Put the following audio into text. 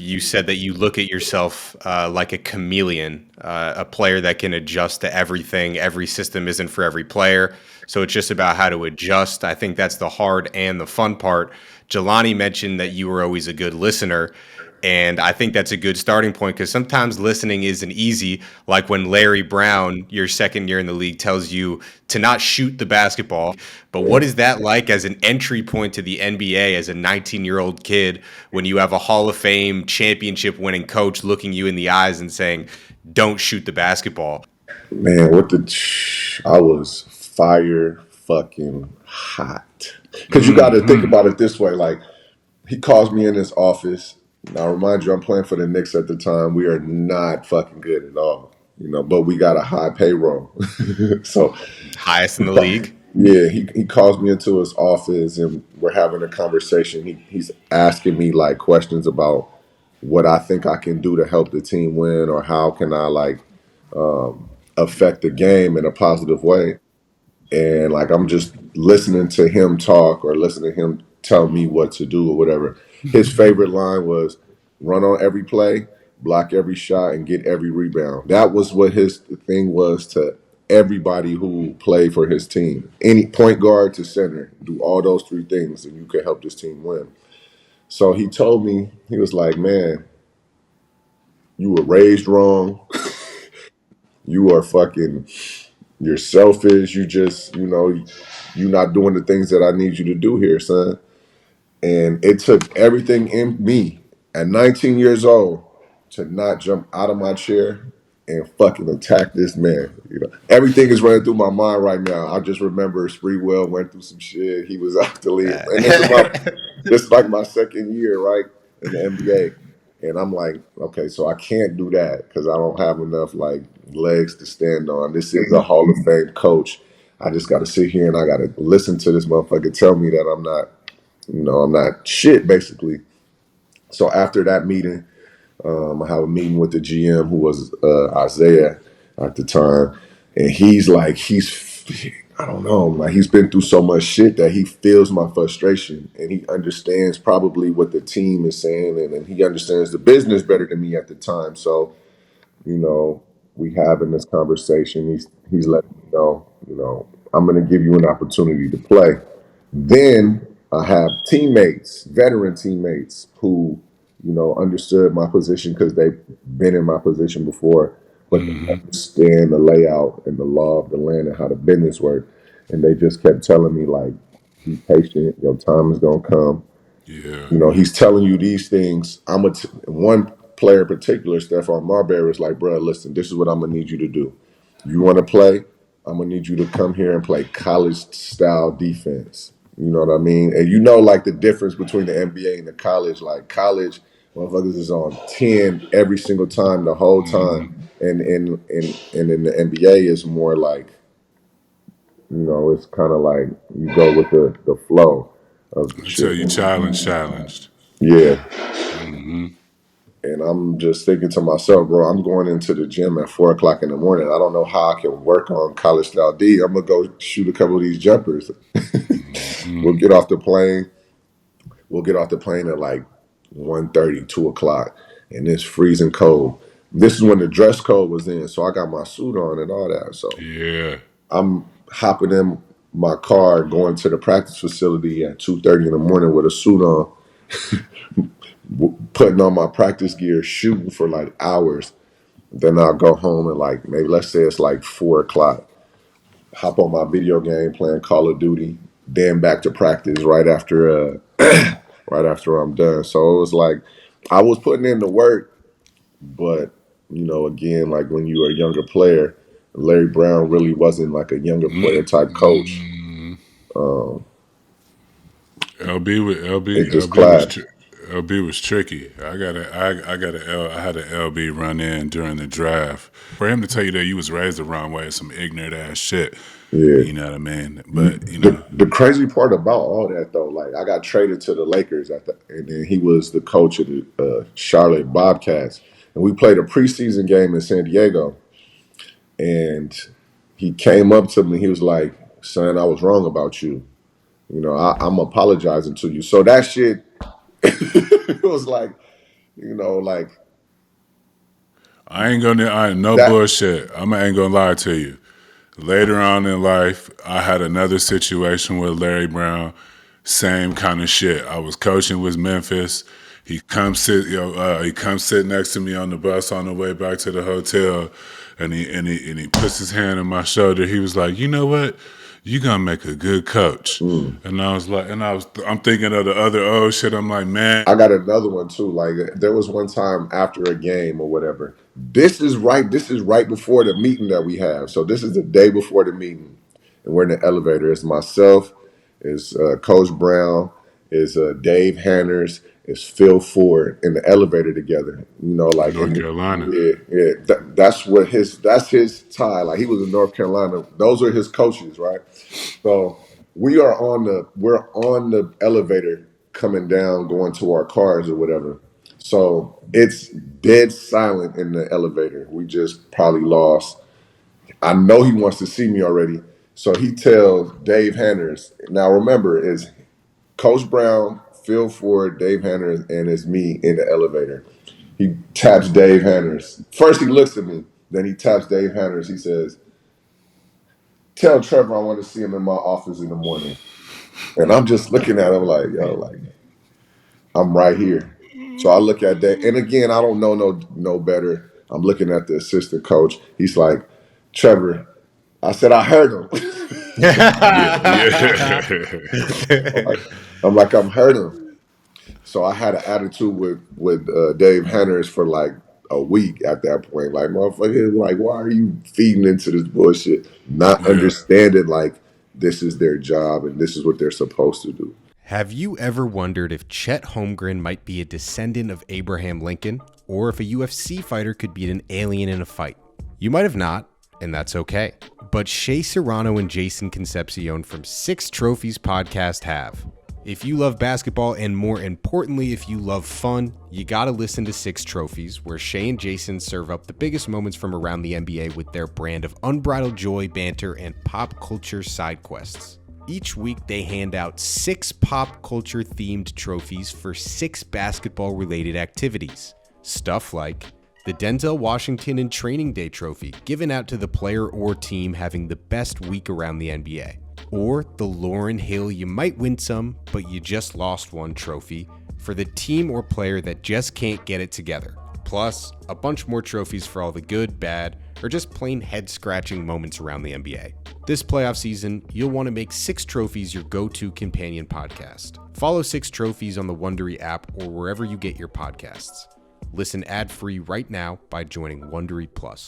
you said that you look at yourself like a chameleon, a player that can adjust to everything. Every system isn't for every player. So it's just about how to adjust. I think that's the hard and the fun part. Jelani mentioned that you were always a good listener. And I think that's a good starting point because sometimes listening isn't easy. Like when Larry Brown, your second year in the league, tells you to not shoot the basketball. But what is that like as an entry point to the NBA as a 19-year-old kid when you have a Hall of Fame championship winning coach looking you in the eyes and saying, don't shoot the basketball? Man, I was fire fucking hot. Because you got to think about it this way. Like, he calls me in his office. Now, remind you, I'm playing for the Knicks at the time. We are not fucking good at all, but we got a high payroll. So, Highest in the league. yeah, he calls me into his office and we're having a conversation. He's asking me like questions about what I think I can do to help the team win or how can I like affect the game in a positive way. And like I'm just listening to him talk or listening to him tell me what to do or whatever. His favorite line was run on every play, block every shot, and get every rebound. That was what his thing was to everybody who played for his team. Any point guard to center, do all those three things and you can help this team win. So he told me, he was like, man, you were raised wrong. You are fucking, you're selfish. You just, you're not doing the things that I need you to do here, son. And it took everything in me at 19 years old to not jump out of my chair and fucking attack this man. Everything is running through my mind right now. I just remember Sprewell went through some shit. He was out the league, and this is like my second year, right, in the NBA. And I'm like, okay, so I can't do that because I don't have enough like legs to stand on. This is a Hall of Fame coach. I just got to sit here and I got to listen to this motherfucker tell me that I'm not shit, basically. So after that meeting, I have a meeting with the GM who was Isaiah at the time. And I don't know, like he's been through so much shit that he feels my frustration and he understands probably what the team is saying and he understands the business better than me at the time. So, we having this conversation. He's letting me know, I'm gonna give you an opportunity to play. Then I have teammates, veteran teammates who, understood my position because they've been in my position before, but they understand the layout and the law of the land and how the business works. And they just kept telling me, like, be patient, your time is going to come. Yeah. He's telling you these things. One player in particular, Stephon Marbury, is like, bro, listen, this is what I'm going to need you to do. You want to play? I'm going to need you to come here and play college style defense. You know what I mean? And like the difference between the NBA and the college. Like college, motherfuckers is on 10 every single time, the whole time. And in the NBA is more like, it's kind of like you go with the flow of the Until shit. you challenged. Yeah. And I'm just thinking to myself, bro, I'm going into the gym at 4 o'clock in the morning. I don't know how I can work on college style D. I'm gonna go shoot a couple of these jumpers. We'll get off the plane. We'll get off the plane at like 1:30, 2 o'clock, and it's freezing cold. This is when the dress code was in, so I got my suit on and all that. So Yeah. I'm hopping in my car, going to the practice facility at 2:30 in the morning with a suit on, putting on my practice gear, shooting for like hours. Then I'll go home and like maybe let's say it's like 4 o'clock. Hop on my video game playing Call of Duty, then back to practice right after right after I'm done. So it was like I was putting in the work, but again, like when you were a younger player, Larry Brown really wasn't like a younger player type coach. It just clashed. LB was tricky. I had an LB run in during the draft. For him to tell you that you was raised the wrong way is some ignorant ass shit. Yeah. You know what I mean? But the crazy part about all that though, like I got traded to the Lakers and then he was the coach of the Charlotte Bobcats, and we played a preseason game in San Diego, and he came up to me. He was like, "Son, I was wrong about you. I'm apologizing to you." So that shit, it was like Like I ain't no that. bullshit. Ain't gonna lie to you. Later on in life, I had another situation with Larry Brown. Same kind of shit. I was coaching with Memphis. He comes sit next to me on the bus on the way back to the hotel, and he puts his hand on my shoulder. He was like, "You know what? You gonna make a good coach." Mm. And I was like, I'm thinking of the other old shit. I'm like, man, I got another one too. Like there was one time after a game or whatever. This is right. This is right before the meeting that we have. So this is the day before the meeting, and we're in the elevator. It's myself, it's Coach Brown, it's Dave Hanners, it's Phil Ford in the elevator together. Like North and Carolina. yeah. That's his tie. Like he was in North Carolina. Those are his coaches, right? So we're on the elevator coming down, going to our cars or whatever. So it's dead silent in the elevator. We just probably lost. I know he wants to see me already. So he tells Dave Hanners. Now remember, it's Coach Brown, Phil Ford, Dave Hanners, and it's me in the elevator. He taps Dave Hanners. First he looks at me, then he taps Dave Hanners. He says, "Tell Trevor I want to see him in my office in the morning." And I'm just looking at him like, yo, like I'm right here. So I look at that, and again, I don't know no better. I'm looking at the assistant coach. He's like, "Trevor," I said, "I heard him." Yeah, I'm yeah. like, I'm heard him. So I had an attitude with Dave Hanners for like a week at that point. Like, motherfucker, like, why are you feeding into this bullshit? Not Yeah. understanding like this is their job and this is what they're supposed to do. Have you ever wondered if Chet Holmgren might be a descendant of Abraham Lincoln, or if a UFC fighter could beat an alien in a fight? You might have not, and that's okay. But Shea Serrano and Jason Concepcion from Six Trophies podcast have. If you love basketball, and more importantly, if you love fun, you gotta listen to Six Trophies, where Shea and Jason serve up the biggest moments from around the NBA with their brand of unbridled joy, banter, and pop culture side quests. Each week, they hand out 6 pop culture themed trophies for 6 basketball related activities. Stuff like the Denzel Washington and Training Day trophy, given out to the player or team having the best week around the NBA. Or the Lauryn Hill You Might Win Some, But You Just Lost One trophy for the team or player that just can't get it together. Plus, a bunch more trophies for all the good, bad, or just plain head-scratching moments around the NBA. This playoff season, you'll want to make Six Trophies your go-to companion podcast. Follow Six Trophies on the Wondery app or wherever you get your podcasts. Listen ad-free right now by joining Wondery Plus.